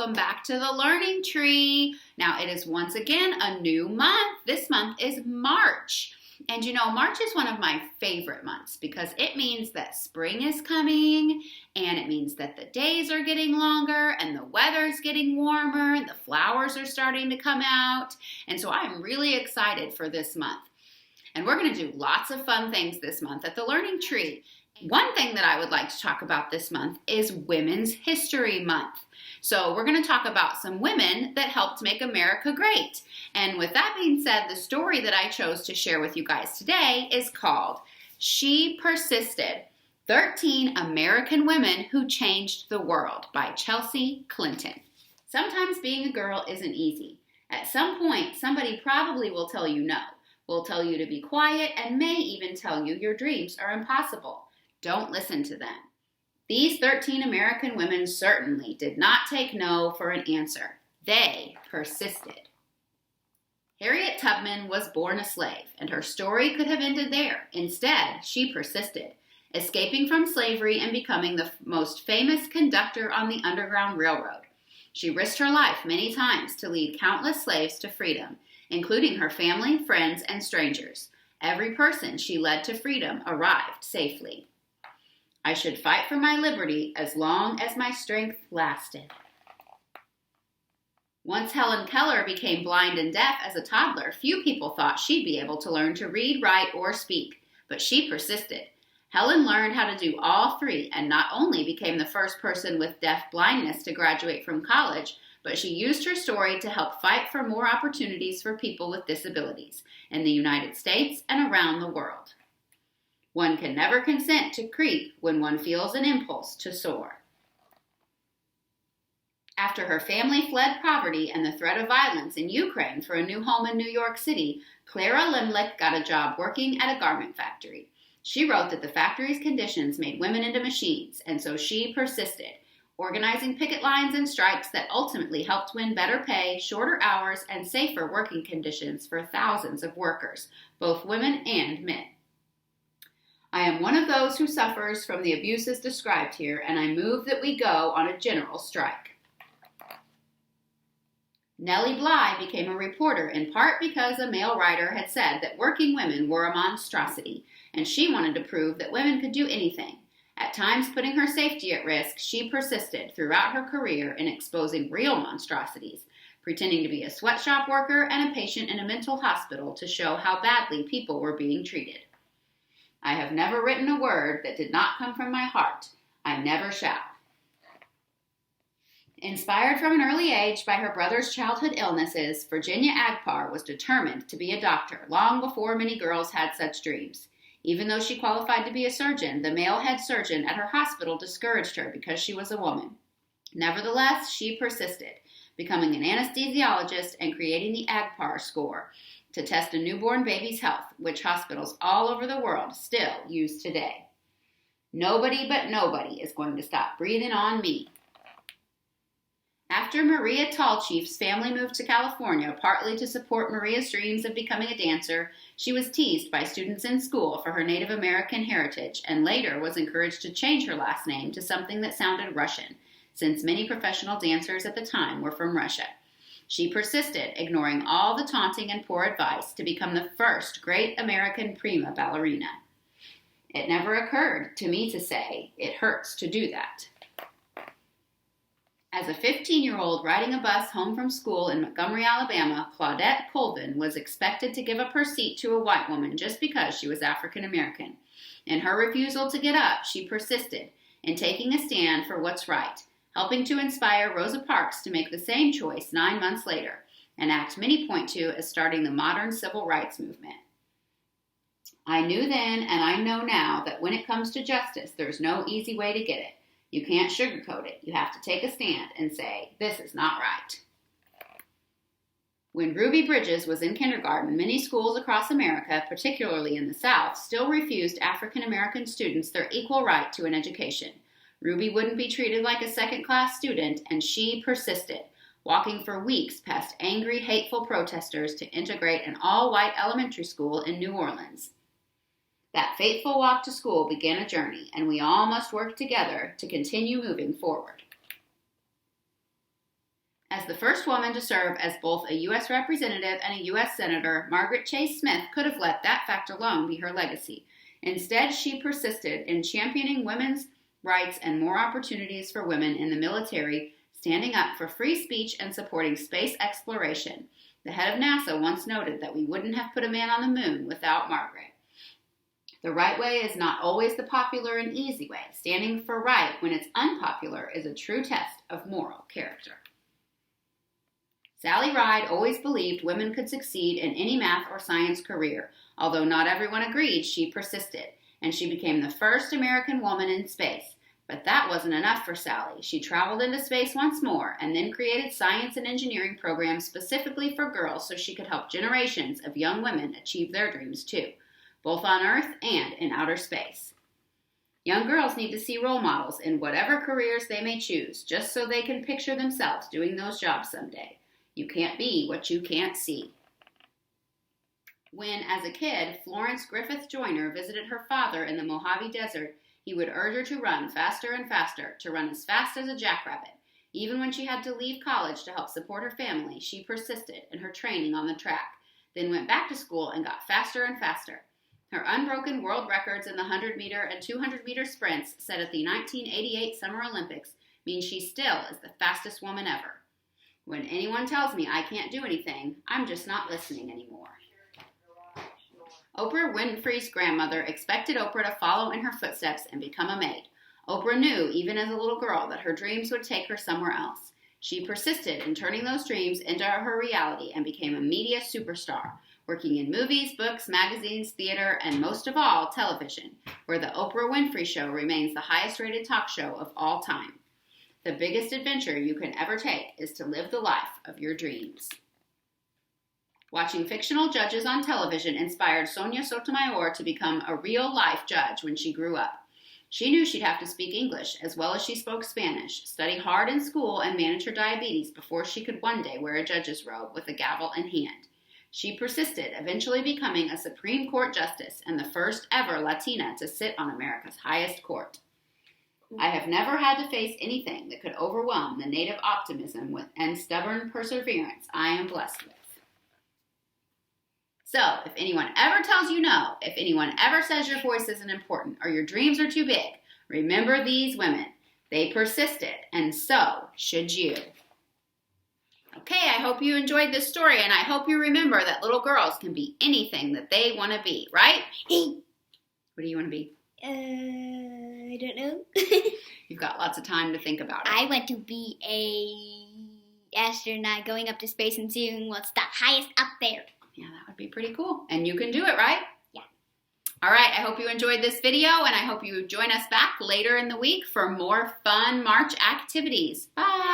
welcome back to the Learning Tree. Now, it is once again a new month. This month is March. And you know, March is one of my favorite months because it means that spring is coming and it means that the days are getting longer and the weather's getting warmer and the flowers are starting to come out. And so I'm really excited for this month. And we're going to do lots of fun things this month at the Learning Tree. One thing that I would like to talk about this month is Women's History Month. So we're going to talk about some women that helped make America great. And with that being said, the story that I chose to share with you guys today is called She Persisted, 13 American Women Who Changed the World by Chelsea Clinton. Sometimes being a girl isn't easy. At some point, somebody probably will tell you no, will tell you to be quiet, and may even tell you your dreams are impossible. Don't listen to them. These 13 American women certainly did not take no for an answer. They persisted. Harriet Tubman was born a slave, and her story could have ended there. Instead, she persisted, escaping from slavery and becoming the most famous conductor on the Underground Railroad. She risked her life many times to lead countless slaves to freedom, including her family, friends, and strangers. Every person she led to freedom arrived safely. I should fight for my liberty as long as my strength lasted. Once Helen Keller became blind and deaf as a toddler, few people thought she'd be able to learn to read, write, or speak, but she persisted. Helen learned how to do all three and not only became the first person with deaf blindness to graduate from college, but she used her story to help fight for more opportunities for people with disabilities in the United States and around the world. One can never consent to creep when one feels an impulse to soar. After her family fled poverty and the threat of violence in Ukraine for a new home in New York City, Clara Limlick got a job working at a garment factory. She wrote that the factory's conditions made women into machines, and so she persisted, organizing picket lines and strikes that ultimately helped win better pay, shorter hours, and safer working conditions for thousands of workers, both women and men. I am one of those who suffers from the abuses described here, and I move that we go on a general strike. Nellie Bly became a reporter in part because a male writer had said that working women were a monstrosity, and she wanted to prove that women could do anything. At times putting her safety at risk, she persisted throughout her career in exposing real monstrosities, pretending to be a sweatshop worker and a patient in a mental hospital to show how badly people were being treated. I have never written a word that did not come from my heart. I never shall. Inspired from an early age by her brother's childhood illnesses, Virginia Agpar was determined to be a doctor long before many girls had such dreams. Even though she qualified to be a surgeon, the male head surgeon at her hospital discouraged her because she was a woman. Nevertheless, she persisted, becoming an anesthesiologist and creating the Agpar score to test a newborn baby's health, which hospitals all over the world still use today. Nobody but nobody is going to stop breathing on me. After Maria Tallchief's family moved to California, partly to support Maria's dreams of becoming a dancer, she was teased by students in school for her Native American heritage and later was encouraged to change her last name to something that sounded Russian, since many professional dancers at the time were from Russia. She persisted, ignoring all the taunting and poor advice, to become the first great American prima ballerina. It never occurred to me to say, it hurts to do that. As a 15-year-old riding a bus home from school in Montgomery, Alabama, Claudette Colvin was expected to give up her seat to a white woman just because she was African American. In her refusal to get up, she persisted in taking a stand for what's right, helping to inspire Rosa Parks to make the same choice 9 months later, an act many point to as starting the modern civil rights movement. I knew then and I know now that when it comes to justice, there's no easy way to get it. You can't sugarcoat it. You have to take a stand and say, this is not right. When Ruby Bridges was in kindergarten, many schools across America, particularly in the South, still refused African American students their equal right to an education. Ruby wouldn't be treated like a second-class student, and she persisted, walking for weeks past angry, hateful protesters to integrate an all-white elementary school in New Orleans. That fateful walk to school began a journey, and we all must work together to continue moving forward. As the first woman to serve as both a U.S. representative and a U.S. senator, Margaret Chase Smith could have let that fact alone be her legacy. Instead, she persisted in championing women's rights and more opportunities for women in the military, standing up for free speech and supporting space exploration. The head of NASA once noted that we wouldn't have put a man on the moon without Margaret. The right way is not always the popular and easy way. Standing for right when it's unpopular is a true test of moral character. Sally Ride always believed women could succeed in any math or science career. Although not everyone agreed, she persisted, and she became the first American woman in space. But that wasn't enough for Sally. She traveled into space once more and then created science and engineering programs specifically for girls so she could help generations of young women achieve their dreams too, both on Earth and in outer space. Young girls need to see role models in whatever careers they may choose, just so they can picture themselves doing those jobs someday. You can't be what you can't see. When, as a kid, Florence Griffith Joyner visited her father in the Mojave Desert, he would urge her to run faster and faster, to run as fast as a jackrabbit. Even when she had to leave college to help support her family, she persisted in her training on the track, then went back to school and got faster and faster. Her unbroken world records in the 100-meter and 200-meter sprints set at the 1988 Summer Olympics mean she still is the fastest woman ever. When anyone tells me I can't do anything, I'm just not listening anymore. Oprah Winfrey's grandmother expected Oprah to follow in her footsteps and become a maid. Oprah knew, even as a little girl, that her dreams would take her somewhere else. She persisted in turning those dreams into her reality and became a media superstar, working in movies, books, magazines, theater, and most of all, television, where The Oprah Winfrey Show remains the highest-rated talk show of all time. The biggest adventure you can ever take is to live the life of your dreams. Watching fictional judges on television inspired Sonia Sotomayor to become a real-life judge when she grew up. She knew she'd have to speak English as well as she spoke Spanish, study hard in school, and manage her diabetes before she could one day wear a judge's robe with a gavel in hand. She persisted, eventually becoming a Supreme Court justice and the first ever Latina to sit on America's highest court. I have never had to face anything that could overwhelm the native optimism and stubborn perseverance I am blessed with. So, if anyone ever tells you no, if anyone ever says your voice isn't important or your dreams are too big, remember these women. They persisted, and so should you. Okay, I hope you enjoyed this story, and I hope you remember that little girls can be anything that they want to be, right? What do you want to be? I don't know. You've got lots of time to think about it. I want to be a astronaut going up to space and seeing what's the highest up there. Yeah, that would be pretty cool. And you can do it, right? Yeah. All right, I hope you enjoyed this video, and I hope you join us back later in the week for more fun March activities. Bye!